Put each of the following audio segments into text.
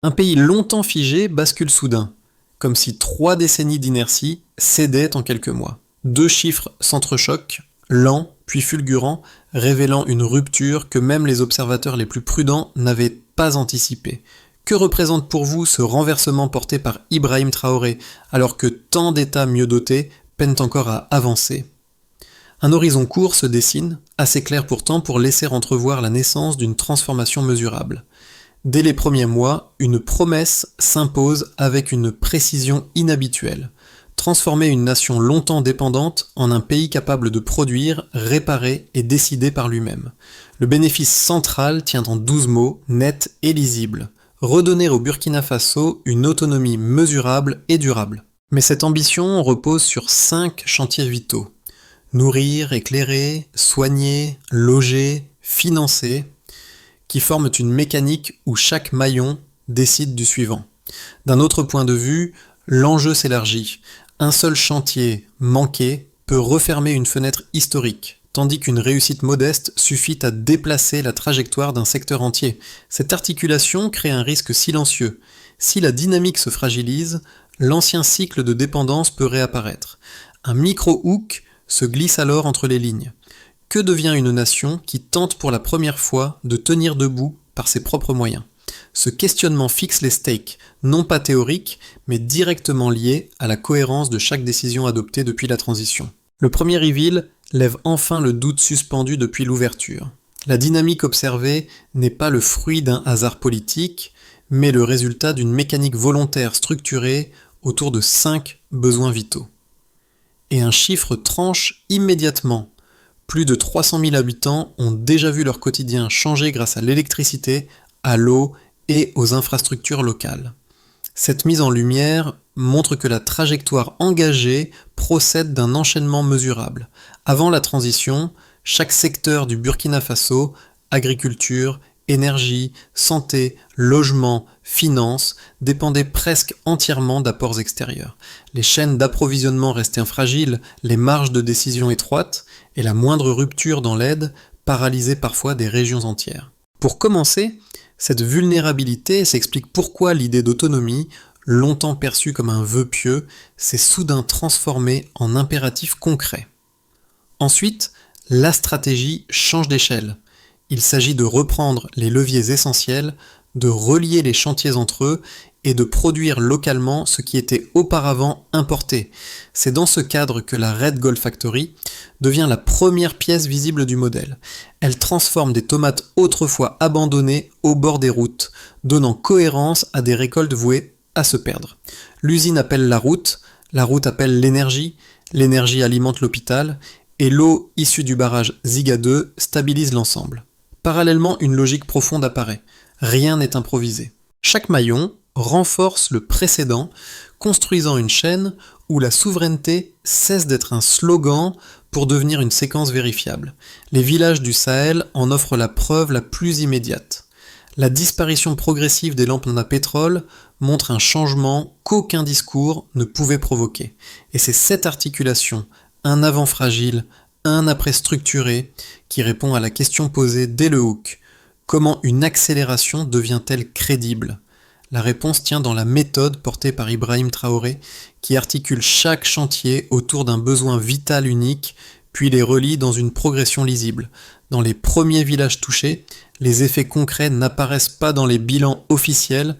Un pays longtemps figé bascule soudain, comme si 3 décennies d'inertie cédaient en quelques mois. Deux chiffres s'entrechoquent, lents puis fulgurants, révélant une rupture que même les observateurs les plus prudents n'avaient pas anticipée. Que représente pour vous ce renversement porté par Ibrahim Traoré, alors que tant d'États mieux dotés peinent encore à avancer? Un horizon court se dessine, assez clair pourtant pour laisser entrevoir la naissance d'une transformation mesurable. Dès les premiers mois, une promesse s'impose avec une précision inhabituelle. Transformer une nation longtemps dépendante en un pays capable de produire, réparer et décider par lui-même. Le bénéfice central tient en 12 mots, nets et lisibles. Redonner au Burkina Faso une autonomie mesurable et durable. Mais cette ambition repose sur 5 chantiers vitaux. Nourrir, éclairer, soigner, loger, financer, qui forment une mécanique où chaque maillon décide du suivant. D'un autre point de vue, l'enjeu s'élargit. Un seul chantier manqué peut refermer une fenêtre historique, tandis qu'une réussite modeste suffit à déplacer la trajectoire d'un secteur entier. Cette articulation crée un risque silencieux. Si la dynamique se fragilise, l'ancien cycle de dépendance peut réapparaître. Un micro-hook se glisse alors entre les lignes. Que devient une nation qui tente pour la première fois de tenir debout par ses propres moyens? Ce questionnement fixe les stakes, non pas théoriques, mais directement liés à la cohérence de chaque décision adoptée depuis la transition. Le premier reveal lève enfin le doute suspendu depuis l'ouverture. La dynamique observée n'est pas le fruit d'un hasard politique, mais le résultat d'une mécanique volontaire structurée autour de 5 besoins vitaux. Et un chiffre tranche immédiatement. Plus de 300 000 habitants ont déjà vu leur quotidien changer grâce à l'électricité, à l'eau et aux infrastructures locales. Cette mise en lumière montre que la trajectoire engagée procède d'un enchaînement mesurable. Avant la transition, chaque secteur du Burkina Faso, agriculture, énergie, santé, logement, finances, dépendait presque entièrement d'apports extérieurs. Les chaînes d'approvisionnement restaient fragiles, les marges de décision étroites, et la moindre rupture dans l'aide paralysait parfois des régions entières. Pour commencer, cette vulnérabilité s'explique pourquoi l'idée d'autonomie, longtemps perçue comme un vœu pieux, s'est soudain transformée en impératif concret. Ensuite, la stratégie change d'échelle. Il s'agit de reprendre les leviers essentiels, de relier les chantiers entre eux et de produire localement ce qui était auparavant importé. C'est dans ce cadre que la Red Gold Factory devient la première pièce visible du modèle. Elle transforme des tomates autrefois abandonnées au bord des routes, donnant cohérence à des récoltes vouées à se perdre. L'usine appelle la route appelle l'énergie alimente l'hôpital, et l'eau issue du barrage Ziga 2 stabilise l'ensemble. Parallèlement, une logique profonde apparaît. Rien n'est improvisé. Chaque maillon renforce le précédent, construisant une chaîne où la souveraineté cesse d'être un slogan pour devenir une séquence vérifiable. Les villages du Sahel en offrent la preuve la plus immédiate. La disparition progressive des lampes à pétrole montre un changement qu'aucun discours ne pouvait provoquer. Et c'est cette articulation, un avant fragile, un après structuré, qui répond à la question posée dès le hook. Comment une accélération devient-elle crédible? La réponse tient dans la méthode portée par Ibrahim Traoré, qui articule chaque chantier autour d'un besoin vital unique, puis les relie dans une progression lisible. Dans les premiers villages touchés, les effets concrets n'apparaissent pas dans les bilans officiels,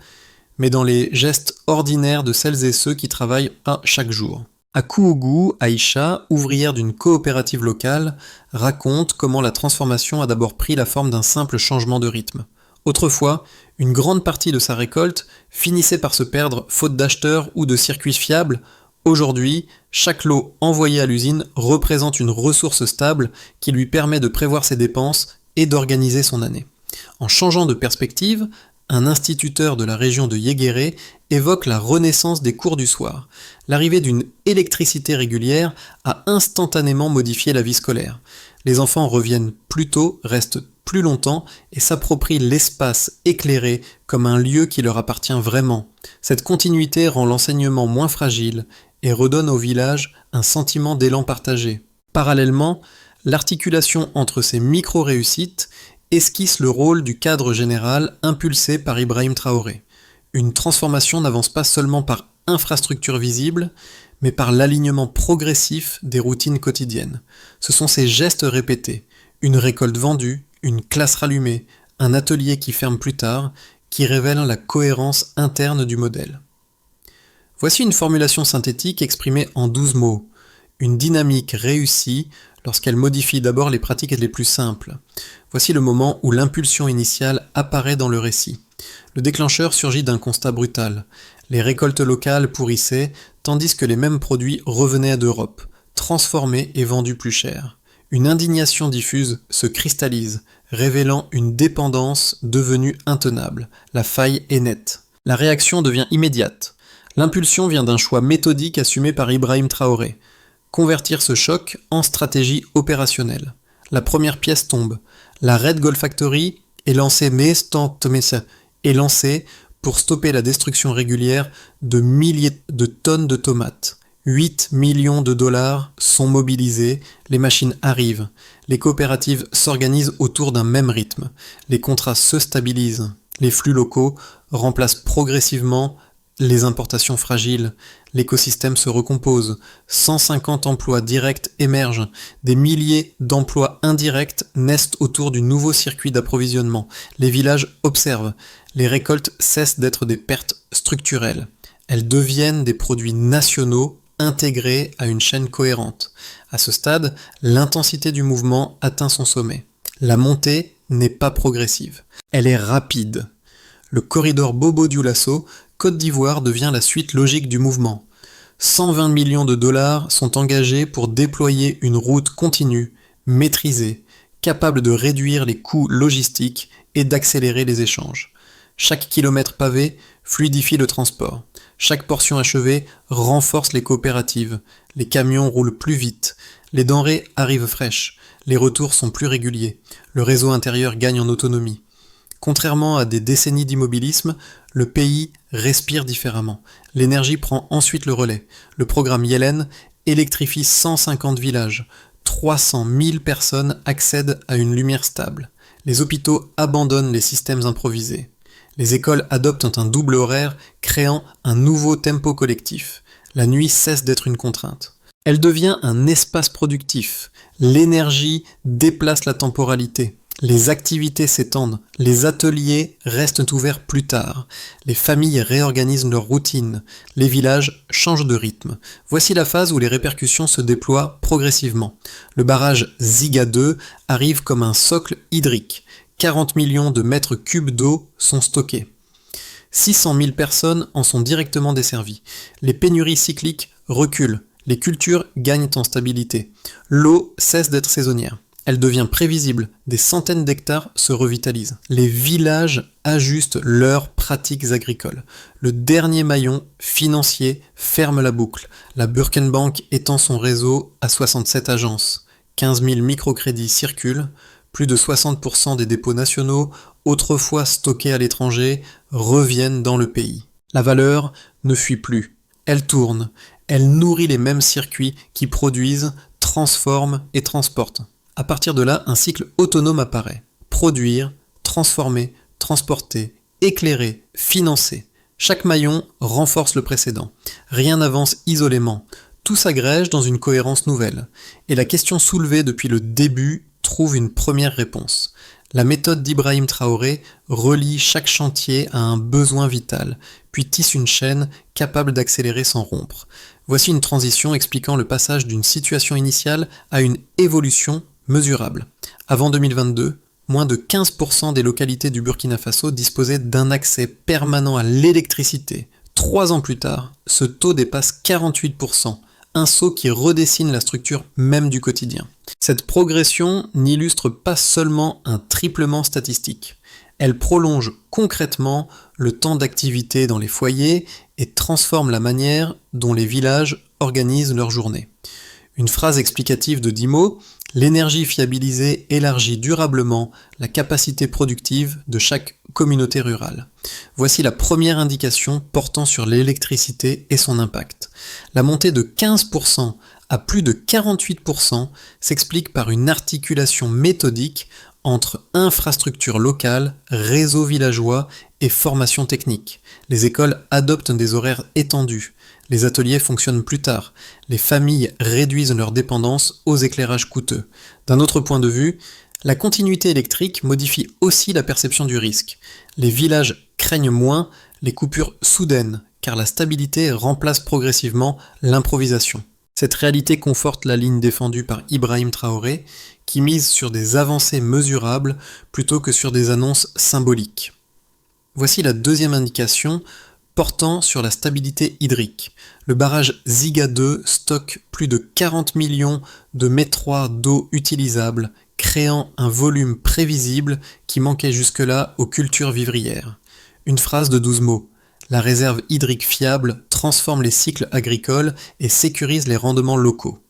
mais dans les gestes ordinaires de celles et ceux qui travaillent à chaque jour. À Kouougou, Aïcha, ouvrière d'une coopérative locale, raconte comment la transformation a d'abord pris la forme d'un simple changement de rythme. Autrefois, une grande partie de sa récolte finissait par se perdre faute d'acheteurs ou de circuits fiables. Aujourd'hui, chaque lot envoyé à l'usine représente une ressource stable qui lui permet de prévoir ses dépenses et d'organiser son année. En changeant de perspective, un instituteur de la région de Yéguéré évoque la renaissance des cours du soir. L'arrivée d'une électricité régulière a instantanément modifié la vie scolaire. Les enfants reviennent plus tôt, restent plus longtemps et s'approprient l'espace éclairé comme un lieu qui leur appartient vraiment. Cette continuité rend l'enseignement moins fragile et redonne au village un sentiment d'élan partagé. Parallèlement, l'articulation entre ces micro-réussites esquisse le rôle du cadre général impulsé par Ibrahim Traoré. Une transformation n'avance pas seulement par infrastructure visible, mais par l'alignement progressif des routines quotidiennes. Ce sont ces gestes répétés, une récolte vendue, une classe rallumée, un atelier qui ferme plus tard, qui révèlent la cohérence interne du modèle. Voici une formulation synthétique exprimée en 12 mots. Une dynamique réussie lorsqu'elle modifie d'abord les pratiques les plus simples. Voici le moment où l'impulsion initiale apparaît dans le récit. Le déclencheur surgit d'un constat brutal. Les récoltes locales pourrissaient, tandis que les mêmes produits revenaient d'Europe, transformés et vendus plus cher. Une indignation diffuse se cristallise, révélant une dépendance devenue intenable. La faille est nette. La réaction devient immédiate. L'impulsion vient d'un choix méthodique assumé par Ibrahim Traoré. Convertir ce choc en stratégie opérationnelle. La première pièce tombe. La Red Gold Factory est lancée pour stopper la destruction régulière de milliers de tonnes de tomates. 8 millions de dollars sont mobilisés, les machines arrivent, les coopératives s'organisent autour d'un même rythme, les contrats se stabilisent, les flux locaux remplacent progressivement les importations fragiles, l'écosystème se recompose, 150 emplois directs émergent, des milliers d'emplois indirects naissent autour du nouveau circuit d'approvisionnement, les villages observent, les récoltes cessent d'être des pertes structurelles, elles deviennent des produits nationaux intégrés à une chaîne cohérente. À ce stade, l'intensité du mouvement atteint son sommet. La montée n'est pas progressive, elle est rapide. Le corridor Bobo-Dioulasso, Côte d'Ivoire devient la suite logique du mouvement. 120 millions de dollars sont engagés pour déployer une route continue, maîtrisée, capable de réduire les coûts logistiques et d'accélérer les échanges. Chaque kilomètre pavé fluidifie le transport. Chaque portion achevée renforce les coopératives. Les camions roulent plus vite. Les denrées arrivent fraîches. Les retours sont plus réguliers. Le réseau intérieur gagne en autonomie. Contrairement à des décennies d'immobilisme, le pays respire différemment. L'énergie prend ensuite le relais. Le programme Yellen électrifie 150 villages. 300 000 personnes accèdent à une lumière stable. Les hôpitaux abandonnent les systèmes improvisés. Les écoles adoptent un double horaire, créant un nouveau tempo collectif. La nuit cesse d'être une contrainte. Elle devient un espace productif. L'énergie déplace la temporalité. Les activités s'étendent, les ateliers restent ouverts plus tard, les familles réorganisent leurs routines, les villages changent de rythme. Voici la phase où les répercussions se déploient progressivement. Le barrage Ziga 2 arrive comme un socle hydrique. 40 millions de mètres cubes d'eau sont stockés. 600 000 personnes en sont directement desservies. Les pénuries cycliques reculent, les cultures gagnent en stabilité. L'eau cesse d'être saisonnière. Elle devient prévisible, des centaines d'hectares se revitalisent. Les villages ajustent leurs pratiques agricoles. Le dernier maillon financier ferme la boucle. La Burkenbank étend son réseau à 67 agences. 15 000 microcrédits circulent. Plus de 60% des dépôts nationaux, autrefois stockés à l'étranger, reviennent dans le pays. La valeur ne fuit plus. Elle tourne. Elle nourrit les mêmes circuits qui produisent, transforment et transportent. À partir de là, un cycle autonome apparaît. Produire, transformer, transporter, éclairer, financer. Chaque maillon renforce le précédent. Rien n'avance isolément. Tout s'agrège dans une cohérence nouvelle. Et la question soulevée depuis le début trouve une première réponse. La méthode d'Ibrahim Traoré relie chaque chantier à un besoin vital, puis tisse une chaîne capable d'accélérer sans rompre. Voici une transition expliquant le passage d'une situation initiale à une évolution mesurable. Avant 2022, moins de 15% des localités du Burkina Faso disposaient d'un accès permanent à l'électricité. 3 ans plus tard, ce taux dépasse 48%, un saut qui redessine la structure même du quotidien. Cette progression n'illustre pas seulement un triplement statistique. Elle prolonge concrètement le temps d'activité dans les foyers et transforme la manière dont les villages organisent leur journée. Une phrase explicative de 10 mots, l'énergie fiabilisée élargit durablement la capacité productive de chaque communauté rurale. Voici la première indication portant sur l'électricité et son impact. La montée de 15% à plus de 48% s'explique par une articulation méthodique entre infrastructure locale, réseau villageois et formation technique. Les écoles adoptent des horaires étendus. Les ateliers fonctionnent plus tard. Les familles réduisent leur dépendance aux éclairages coûteux. D'un autre point de vue, la continuité électrique modifie aussi la perception du risque. Les villages craignent moins les coupures soudaines, car la stabilité remplace progressivement l'improvisation. Cette réalité conforte la ligne défendue par Ibrahim Traoré, qui mise sur des avancées mesurables plutôt que sur des annonces symboliques. Voici la deuxième indication portant sur la stabilité hydrique. Le barrage Ziga 2 stocke plus de 40 millions de mètres d'eau utilisable, créant un volume prévisible qui manquait jusque-là aux cultures vivrières. Une phrase de 12 mots. La réserve hydrique fiable transforme les cycles agricoles et sécurise les rendements locaux.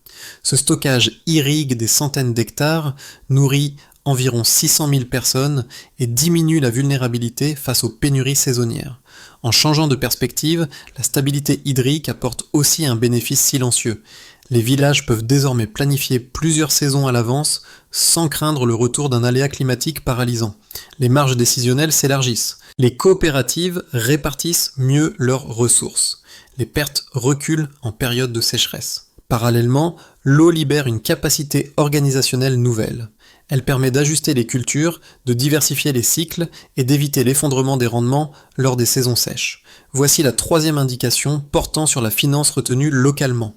Ce stockage irrigue des centaines d'hectares, nourrit environ 600 000 personnes et diminue la vulnérabilité face aux pénuries saisonnières. En changeant de perspective, la stabilité hydrique apporte aussi un bénéfice silencieux. Les villages peuvent désormais planifier plusieurs saisons à l'avance sans craindre le retour d'un aléa climatique paralysant. Les marges décisionnelles s'élargissent. Les coopératives répartissent mieux leurs ressources. Les pertes reculent en période de sécheresse. Parallèlement, l'eau libère une capacité organisationnelle nouvelle. Elle permet d'ajuster les cultures, de diversifier les cycles et d'éviter l'effondrement des rendements lors des saisons sèches. Voici la troisième indication portant sur la finance retenue localement.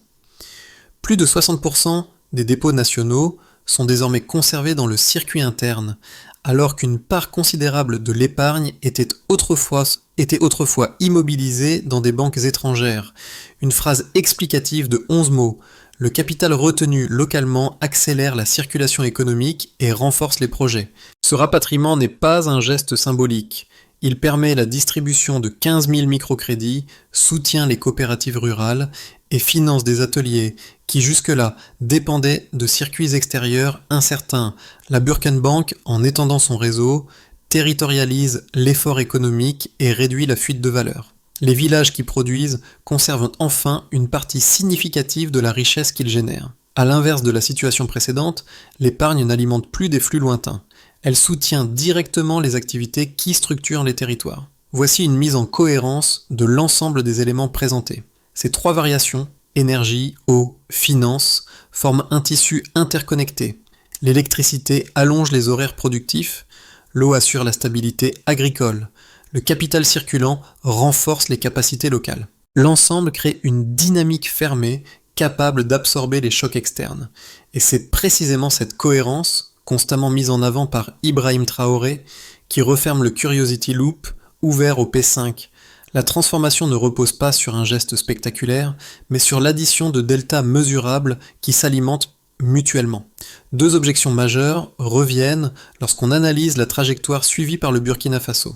Plus de 60% des dépôts nationaux sont désormais conservés dans le circuit interne, alors qu'une part considérable de l'épargne était autrefois immobilisée dans des banques étrangères. Une phrase explicative de 11 mots. Le capital retenu localement accélère la circulation économique et renforce les projets. Ce rapatriement n'est pas un geste symbolique. Il permet la distribution de 15 000 microcrédits, soutient les coopératives rurales et finance des ateliers qui jusque-là dépendaient de circuits extérieurs incertains. La Burkenbank, en étendant son réseau, territorialise l'effort économique et réduit la fuite de valeur. Les villages qui produisent conservent enfin une partie significative de la richesse qu'ils génèrent. À l'inverse de la situation précédente, l'épargne n'alimente plus des flux lointains. Elle soutient directement les activités qui structurent les territoires. Voici une mise en cohérence de l'ensemble des éléments présentés. Ces trois variations, énergie, eau, finance, forment un tissu interconnecté. L'électricité allonge les horaires productifs, l'eau assure la stabilité agricole, le capital circulant renforce les capacités locales. L'ensemble crée une dynamique fermée capable d'absorber les chocs externes. Et c'est précisément cette cohérence, constamment mise en avant par Ibrahim Traoré, qui referme le Curiosity Loop, ouvert au P5. La transformation ne repose pas sur un geste spectaculaire, mais sur l'addition de deltas mesurables qui s'alimentent mutuellement. Deux objections majeures reviennent lorsqu'on analyse la trajectoire suivie par le Burkina Faso.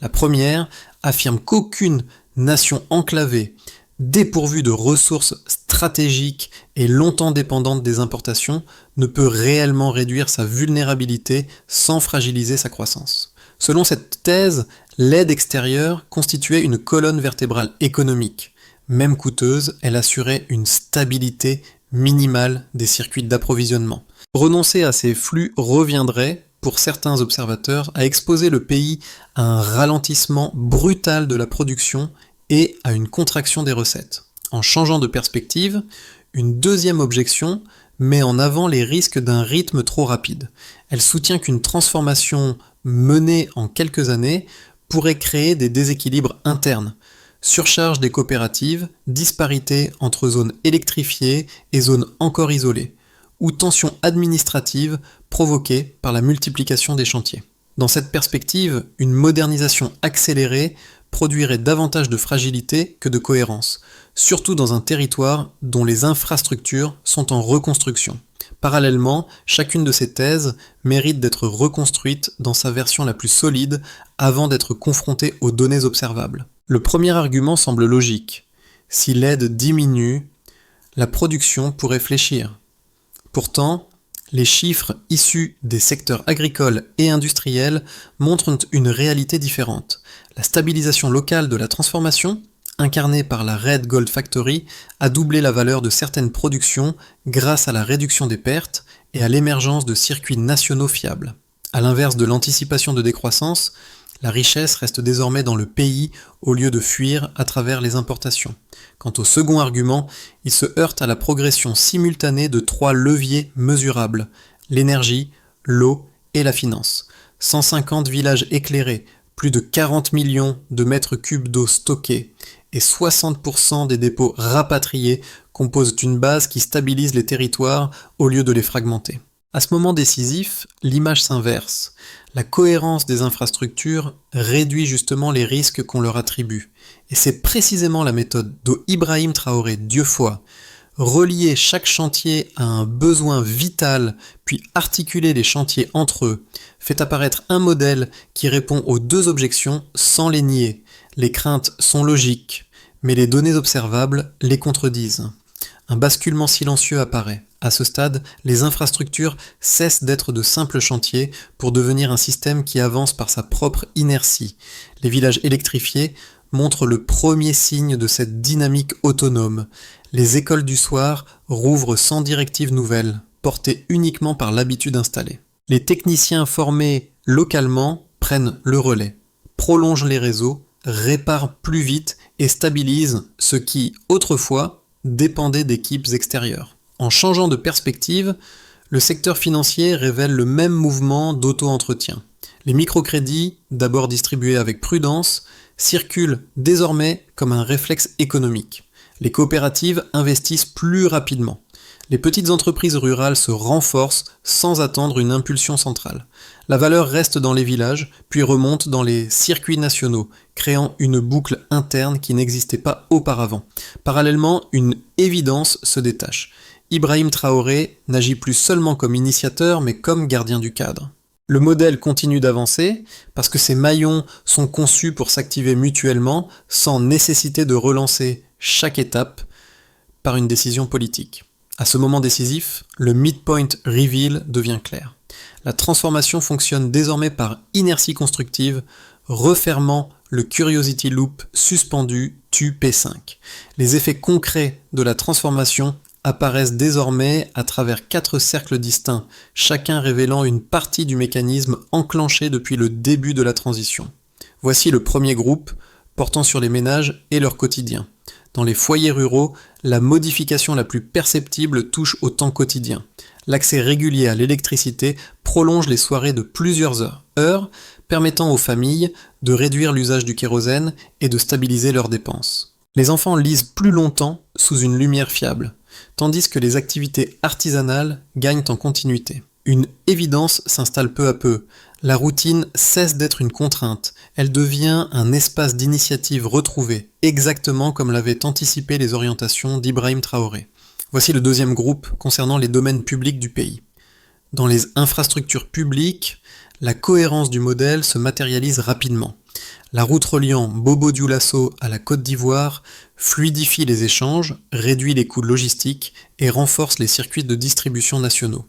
La première affirme qu'aucune nation enclavée, dépourvue de ressources stratégiques et longtemps dépendante des importations, ne peut réellement réduire sa vulnérabilité sans fragiliser sa croissance. Selon cette thèse, l'aide extérieure constituait une colonne vertébrale économique. Même coûteuse, elle assurait une stabilité minimale des circuits d'approvisionnement. Renoncer à ces flux reviendrait, pour certains observateurs, à exposer le pays à un ralentissement brutal de la production et à une contraction des recettes. En changeant de perspective, une deuxième objection met en avant les risques d'un rythme trop rapide. Elle soutient qu'une transformation menée en quelques années pourrait créer des déséquilibres internes. Surcharge des coopératives, disparité entre zones électrifiées et zones encore isolées, ou tensions administratives provoquées par la multiplication des chantiers. Dans cette perspective, une modernisation accélérée produirait davantage de fragilité que de cohérence, surtout dans un territoire dont les infrastructures sont en reconstruction. Parallèlement, chacune de ces thèses mérite d'être reconstruite dans sa version la plus solide avant d'être confrontée aux données observables. Le premier argument semble logique. Si l'aide diminue, la production pourrait fléchir. Pourtant, les chiffres issus des secteurs agricoles et industriels montrent une réalité différente. La stabilisation locale de la transformation, incarnée par la Red Gold Factory, a doublé la valeur de certaines productions grâce à la réduction des pertes et à l'émergence de circuits nationaux fiables. À l'inverse de l'anticipation de décroissance, la richesse reste désormais dans le pays au lieu de fuir à travers les importations. Quant au second argument, il se heurte à la progression simultanée de 3 leviers mesurables: l'énergie, l'eau et la finance. 150 villages éclairés, plus de 40 millions de mètres cubes d'eau stockés et 60% des dépôts rapatriés composent une base qui stabilise les territoires au lieu de les fragmenter. À ce moment décisif, l'image s'inverse. La cohérence des infrastructures réduit justement les risques qu'on leur attribue. Et c'est précisément la méthode d'Ibrahim Traoré Dieuffoy: relier chaque chantier à un besoin vital, puis articuler les chantiers entre eux, fait apparaître un modèle qui répond aux deux objections sans les nier. Les craintes sont logiques, mais les données observables les contredisent. Un basculement silencieux apparaît. À ce stade, les infrastructures cessent d'être de simples chantiers pour devenir un système qui avance par sa propre inertie. Les villages électrifiés montrent le premier signe de cette dynamique autonome. Les écoles du soir rouvrent sans directive nouvelle, portées uniquement par l'habitude installée. Les techniciens formés localement prennent le relais, prolongent les réseaux, réparent plus vite et stabilisent ce qui, autrefois, dépendait d'équipes extérieures. En changeant de perspective, le secteur financier révèle le même mouvement d'auto-entretien. Les microcrédits, d'abord distribués avec prudence, circulent désormais comme un réflexe économique. Les coopératives investissent plus rapidement. Les petites entreprises rurales se renforcent sans attendre une impulsion centrale. La valeur reste dans les villages, puis remonte dans les circuits nationaux, créant une boucle interne qui n'existait pas auparavant. Parallèlement, une évidence se détache. Ibrahim Traoré n'agit plus seulement comme initiateur, mais comme gardien du cadre. Le modèle continue d'avancer parce que ces maillons sont conçus pour s'activer mutuellement sans nécessité de relancer chaque étape par une décision politique. À ce moment décisif, le midpoint reveal devient clair. La transformation fonctionne désormais par inertie constructive, refermant le Curiosity Loop suspendu TU-P5. Les effets concrets de la transformation apparaissent désormais à travers 4 cercles distincts, chacun révélant une partie du mécanisme enclenché depuis le début de la transition. Voici le premier groupe, portant sur les ménages et leur quotidien. Dans les foyers ruraux, la modification la plus perceptible touche au temps quotidien. L'accès régulier à l'électricité prolonge les soirées de plusieurs heures, permettant aux familles de réduire l'usage du kérosène et de stabiliser leurs dépenses. Les enfants lisent plus longtemps sous une lumière fiable, tandis que les activités artisanales gagnent en continuité. Une évidence s'installe peu à peu. La routine cesse d'être une contrainte, elle devient un espace d'initiative retrouvé, exactement comme l'avaient anticipé les orientations d'Ibrahim Traoré. Voici le deuxième groupe concernant les domaines publics du pays. Dans les infrastructures publiques, la cohérence du modèle se matérialise rapidement. La route reliant Bobo-Dioulasso à la Côte d'Ivoire fluidifie les échanges, réduit les coûts logistiques et renforce les circuits de distribution nationaux.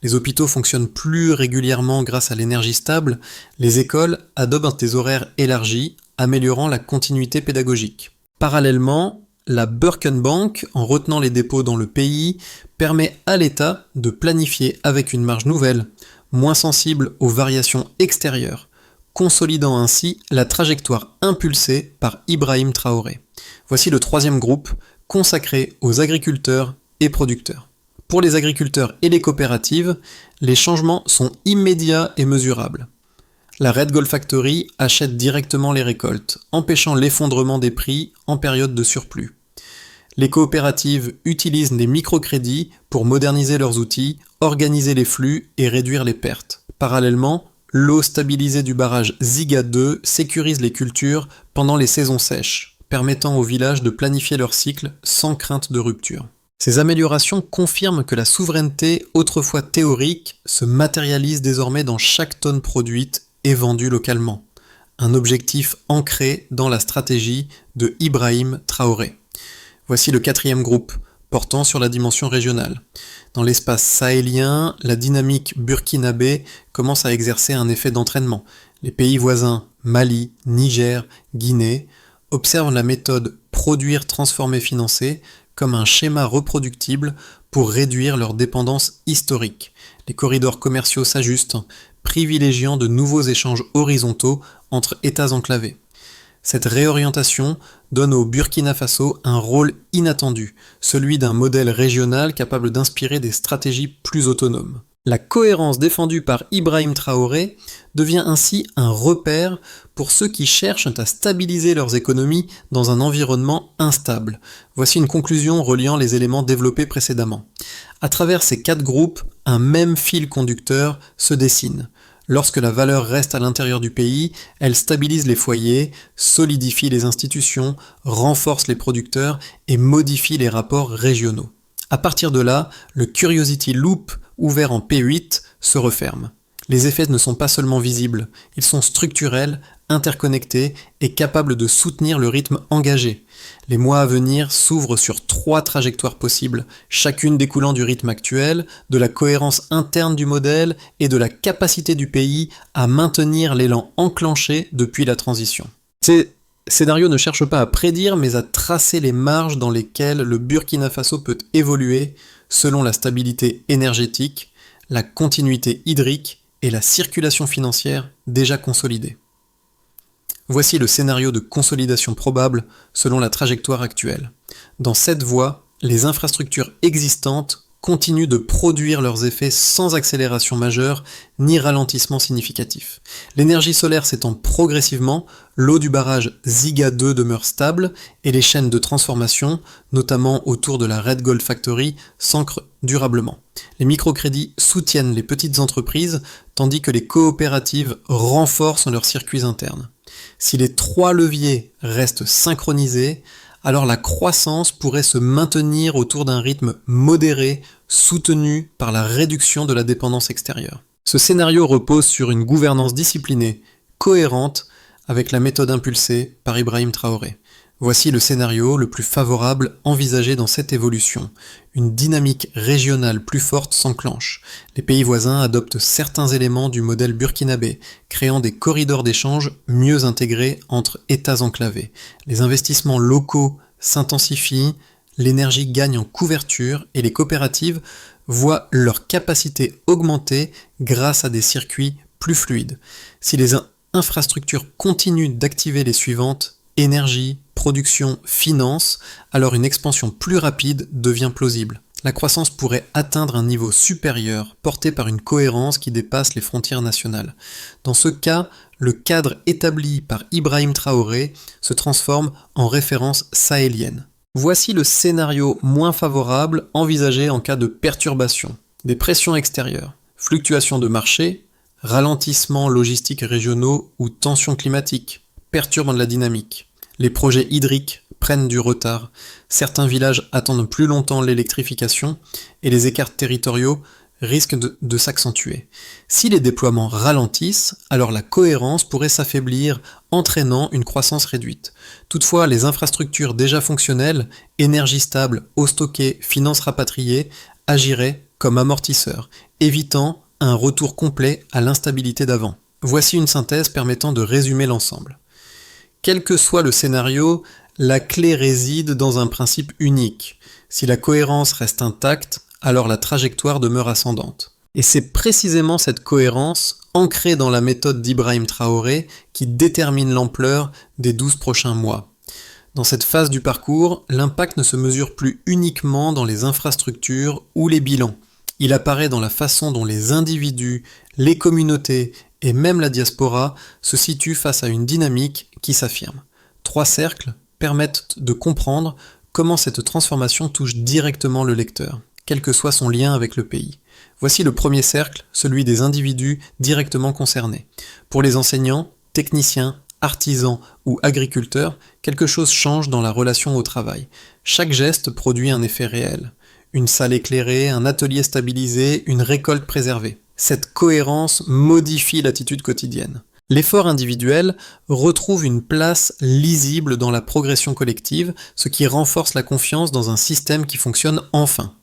Les hôpitaux fonctionnent plus régulièrement grâce à l'énergie stable, les écoles adoptent des horaires élargis, améliorant la continuité pédagogique. Parallèlement, la Birkenbank, en retenant les dépôts dans le pays, permet à l'État de planifier avec une marge nouvelle, moins sensible aux variations extérieures, consolidant ainsi la trajectoire impulsée par Ibrahim Traoré. Voici le troisième groupe, consacré aux agriculteurs et producteurs. Pour les agriculteurs et les coopératives, les changements sont immédiats et mesurables. La Red Gold Factory achète directement les récoltes, empêchant l'effondrement des prix en période de surplus. Les coopératives utilisent les microcrédits pour moderniser leurs outils, organiser les flux et réduire les pertes. Parallèlement, l'eau stabilisée du barrage Ziga 2 sécurise les cultures pendant les saisons sèches, permettant aux villages de planifier leur cycle sans crainte de rupture. Ces améliorations confirment que la souveraineté, autrefois théorique, se matérialise désormais dans chaque tonne produite et vendue localement. Un objectif ancré dans la stratégie de Ibrahim Traoré. Voici le quatrième groupe, portant sur la dimension régionale. Dans l'espace sahélien, la dynamique burkinabé commence à exercer un effet d'entraînement. Les pays voisins, Mali, Niger, Guinée, observent la méthode produire, transformer, financer comme un schéma reproductible pour réduire leur dépendance historique. Les corridors commerciaux s'ajustent, privilégiant de nouveaux échanges horizontaux entre États enclavés. Cette réorientation donne au Burkina Faso un rôle inattendu, celui d'un modèle régional capable d'inspirer des stratégies plus autonomes. La cohérence défendue par Ibrahim Traoré devient ainsi un repère pour ceux qui cherchent à stabiliser leurs économies dans un environnement instable. Voici une conclusion reliant les éléments développés précédemment. À travers ces 4 groupes, un même fil conducteur se dessine. Lorsque la valeur reste à l'intérieur du pays, elle stabilise les foyers, solidifie les institutions, renforce les producteurs et modifie les rapports régionaux. À partir de là, le Curiosity Loop, ouvert en P8, se referme. Les effets ne sont pas seulement visibles, ils sont structurels, interconnectés et capables de soutenir le rythme engagé. Les mois à venir s'ouvrent sur 3 trajectoires possibles, chacune découlant du rythme actuel, de la cohérence interne du modèle et de la capacité du pays à maintenir l'élan enclenché depuis la transition. Ces scénarios ne cherchent pas à prédire, mais à tracer les marges dans lesquelles le Burkina Faso peut évoluer selon la stabilité énergétique, la continuité hydrique et la circulation financière déjà consolidée. Voici le scénario de consolidation probable selon la trajectoire actuelle. Dans cette voie, les infrastructures existantes continuent de produire leurs effets sans accélération majeure ni ralentissement significatif. L'énergie solaire s'étend progressivement, l'eau du barrage Ziga 2 demeure stable et les chaînes de transformation, notamment autour de la Red Gold Factory, s'ancrent durablement. Les microcrédits soutiennent les petites entreprises, tandis que les coopératives renforcent leurs circuits internes. Si les 3 leviers restent synchronisés, alors la croissance pourrait se maintenir autour d'un rythme modéré, soutenu par la réduction de la dépendance extérieure. Ce scénario repose sur une gouvernance disciplinée, cohérente, avec la méthode impulsée par Ibrahim Traoré. Voici le scénario le plus favorable envisagé dans cette évolution. Une dynamique régionale plus forte s'enclenche. Les pays voisins adoptent certains éléments du modèle burkinabé, créant des corridors d'échange mieux intégrés entre États enclavés. Les investissements locaux s'intensifient, l'énergie gagne en couverture et les coopératives voient leur capacité augmenter grâce à des circuits plus fluides. Si les infrastructures continuent d'activer les suivantes, énergie, production, finance, alors une expansion plus rapide devient plausible. La croissance pourrait atteindre un niveau supérieur, porté par une cohérence qui dépasse les frontières nationales. Dans ce cas, le cadre établi par Ibrahim Traoré se transforme en référence sahélienne. Voici le scénario moins favorable envisagé en cas de perturbation. Des pressions extérieures, fluctuations de marché, ralentissements logistiques régionaux ou tensions climatiques, perturbant de la dynamique. Les projets hydriques prennent du retard, certains villages attendent plus longtemps l'électrification et les écarts territoriaux risquent de s'accentuer. Si les déploiements ralentissent, alors la cohérence pourrait s'affaiblir, entraînant une croissance réduite. Toutefois, les infrastructures déjà fonctionnelles, énergie stable, eau stockée, finances rapatriées, agiraient comme amortisseurs, évitant un retour complet à l'instabilité d'avant. Voici une synthèse permettant de résumer l'ensemble. Quel que soit le scénario, la clé réside dans un principe unique. Si la cohérence reste intacte, alors la trajectoire demeure ascendante. Et c'est précisément cette cohérence, ancrée dans la méthode d'Ibrahim Traoré, qui détermine l'ampleur des 12 prochains mois. Dans cette phase du parcours, l'impact ne se mesure plus uniquement dans les infrastructures ou les bilans. Il apparaît dans la façon dont les individus, les communautés et même la diaspora se situent face à une dynamique qui s'affirme. 3 cercles permettent de comprendre comment cette transformation touche directement le lecteur, quel que soit son lien avec le pays. Voici le premier cercle, celui des individus directement concernés. Pour les enseignants, techniciens, artisans ou agriculteurs, quelque chose change dans la relation au travail. Chaque geste produit un effet réel. Une salle éclairée, un atelier stabilisé, une récolte préservée. Cette cohérence modifie l'attitude quotidienne. L'effort individuel retrouve une place lisible dans la progression collective, ce qui renforce la confiance dans un système qui fonctionne enfin.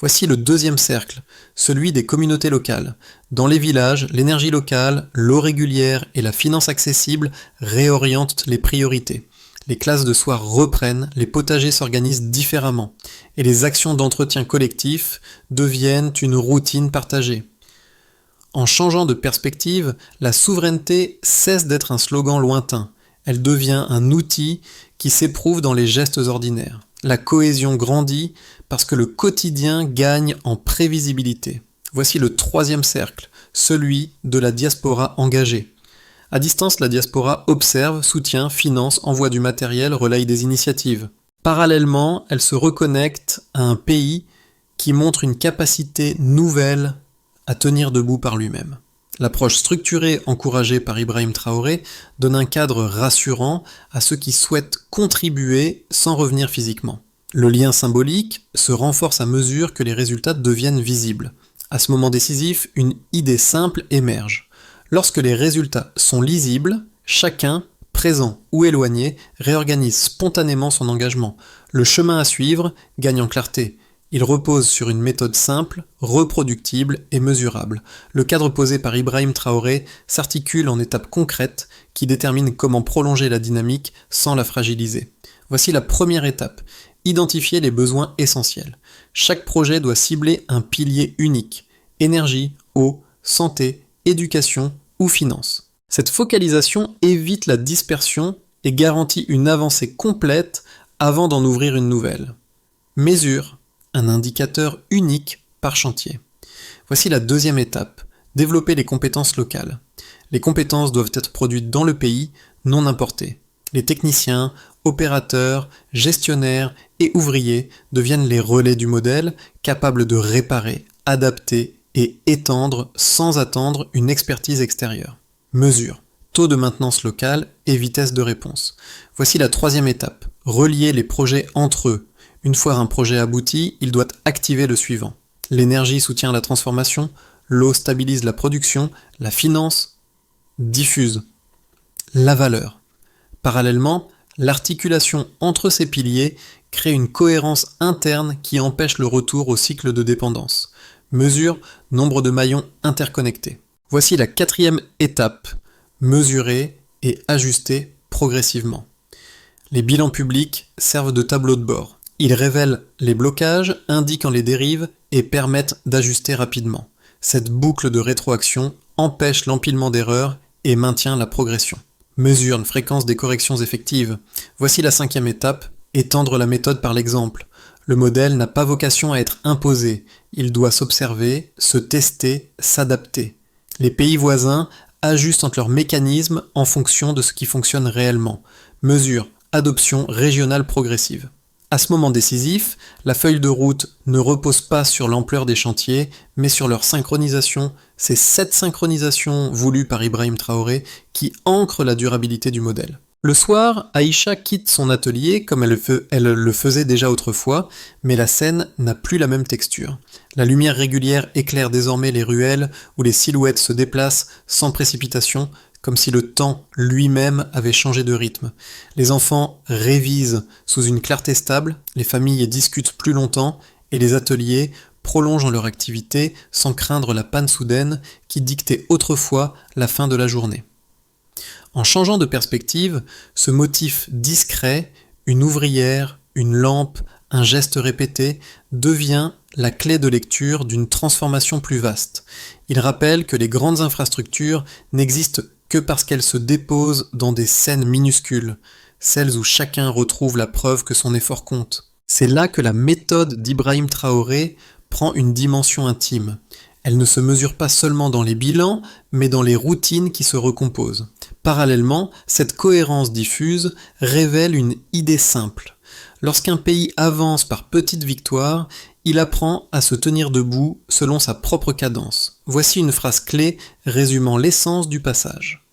Voici le deuxième cercle, celui des communautés locales. Dans les villages, l'énergie locale, l'eau régulière et la finance accessible réorientent les priorités. Les classes de soir reprennent, les potagers s'organisent différemment, et les actions d'entretien collectif deviennent une routine partagée. En changeant de perspective, la souveraineté cesse d'être un slogan lointain. Elle devient un outil qui s'éprouve dans les gestes ordinaires. La cohésion grandit parce que le quotidien gagne en prévisibilité. Voici le troisième cercle, celui de la diaspora engagée. À distance, la diaspora observe, soutient, finance, envoie du matériel, relaye des initiatives. Parallèlement, elle se reconnecte à un pays qui montre une capacité nouvelle à tenir debout par lui-même. L'approche structurée encouragée par Ibrahim Traoré donne un cadre rassurant à ceux qui souhaitent contribuer sans revenir physiquement. Le lien symbolique se renforce à mesure que les résultats deviennent visibles. À ce moment décisif, une idée simple émerge. Lorsque les résultats sont lisibles, chacun, présent ou éloigné, réorganise spontanément son engagement. Le chemin à suivre gagne en clarté. Il repose sur une méthode simple, reproductible et mesurable. Le cadre posé par Ibrahim Traoré s'articule en étapes concrètes qui déterminent comment prolonger la dynamique sans la fragiliser. Voici la première étape. Identifier les besoins essentiels. Chaque projet doit cibler un pilier unique. Énergie, eau, santé, éducation ou finance. Cette focalisation évite la dispersion et garantit une avancée complète avant d'en ouvrir une nouvelle. Mesure. Un indicateur unique par chantier. Voici la deuxième étape, développer les compétences locales. Les compétences doivent être produites dans le pays, non importées. Les techniciens, opérateurs, gestionnaires et ouvriers deviennent les relais du modèle, capables de réparer, adapter et étendre sans attendre une expertise extérieure. Mesure. Taux de maintenance locale et vitesse de réponse. Voici la troisième étape, relier les projets entre eux. Une fois un projet abouti, il doit activer le suivant. L'énergie soutient la transformation, l'eau stabilise la production, la finance diffuse la valeur. Parallèlement, l'articulation entre ces piliers crée une cohérence interne qui empêche le retour au cycle de dépendance. Mesure nombre de maillons interconnectés. Voici la quatrième étape, mesurer et ajuster progressivement. Les bilans publics servent de tableau de bord. Ils révèlent les blocages, indiquent les dérives et permettent d'ajuster rapidement. Cette boucle de rétroaction empêche l'empilement d'erreurs et maintient la progression. Mesure une fréquence des corrections effectives. Voici la cinquième étape, étendre la méthode par l'exemple. Le modèle n'a pas vocation à être imposé, il doit s'observer, se tester, s'adapter. Les pays voisins ajustent leurs mécanismes en fonction de ce qui fonctionne réellement. Mesure, adoption régionale progressive. À ce moment décisif, la feuille de route ne repose pas sur l'ampleur des chantiers, mais sur leur synchronisation. C'est cette synchronisation voulue par Ibrahim Traoré qui ancre la durabilité du modèle. Le soir, Aïcha quitte son atelier comme elle le faisait déjà autrefois, mais la scène n'a plus la même texture. La lumière régulière éclaire désormais les ruelles où les silhouettes se déplacent sans précipitation, comme si le temps lui-même avait changé de rythme. Les enfants révisent sous une clarté stable, les familles discutent plus longtemps et les ateliers prolongent leur activité sans craindre la panne soudaine qui dictait autrefois la fin de la journée. En changeant de perspective, ce motif discret, une ouvrière, une lampe, un geste répété, devient la clé de lecture d'une transformation plus vaste. Il rappelle que les grandes infrastructures n'existent que parce qu'elles se déposent dans des scènes minuscules, celles où chacun retrouve la preuve que son effort compte. C'est là que la méthode d'Ibrahim Traoré prend une dimension intime. Elle ne se mesure pas seulement dans les bilans, mais dans les routines qui se recomposent. Parallèlement, cette cohérence diffuse révèle une idée simple. Lorsqu'un pays avance par petites victoires, il apprend à se tenir debout selon sa propre cadence. Voici une phrase clé résumant l'essence du passage.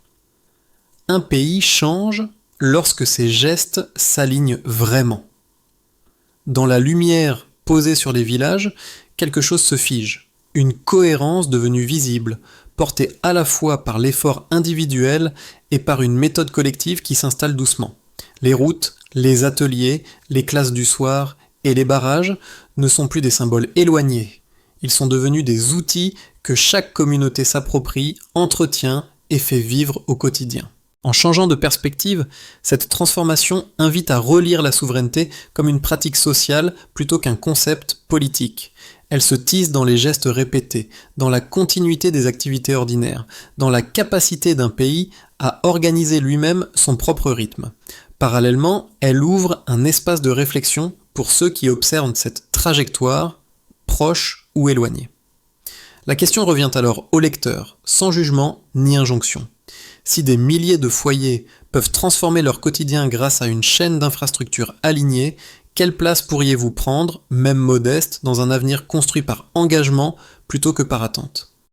Un pays change lorsque ses gestes s'alignent vraiment. Dans la lumière posée sur les villages, quelque chose se fige. Une cohérence devenue visible, portée à la fois par l'effort individuel et par une méthode collective qui s'installe doucement. Les routes, les ateliers, les classes du soir et les barrages ne sont plus des symboles éloignés. Ils sont devenus des outils que chaque communauté s'approprie, entretient et fait vivre au quotidien. En changeant de perspective, cette transformation invite à relire la souveraineté comme une pratique sociale plutôt qu'un concept politique. Elle se tisse dans les gestes répétés, dans la continuité des activités ordinaires, dans la capacité d'un pays à organiser lui-même son propre rythme. Parallèlement, elle ouvre un espace de réflexion pour ceux qui observent cette trajectoire, proche ou éloignée. La question revient alors au lecteur, sans jugement ni injonction. Si des milliers de foyers peuvent transformer leur quotidien grâce à une chaîne d'infrastructures alignées, quelle place pourriez-vous prendre, même modeste, dans un avenir construit par engagement plutôt que par attente ?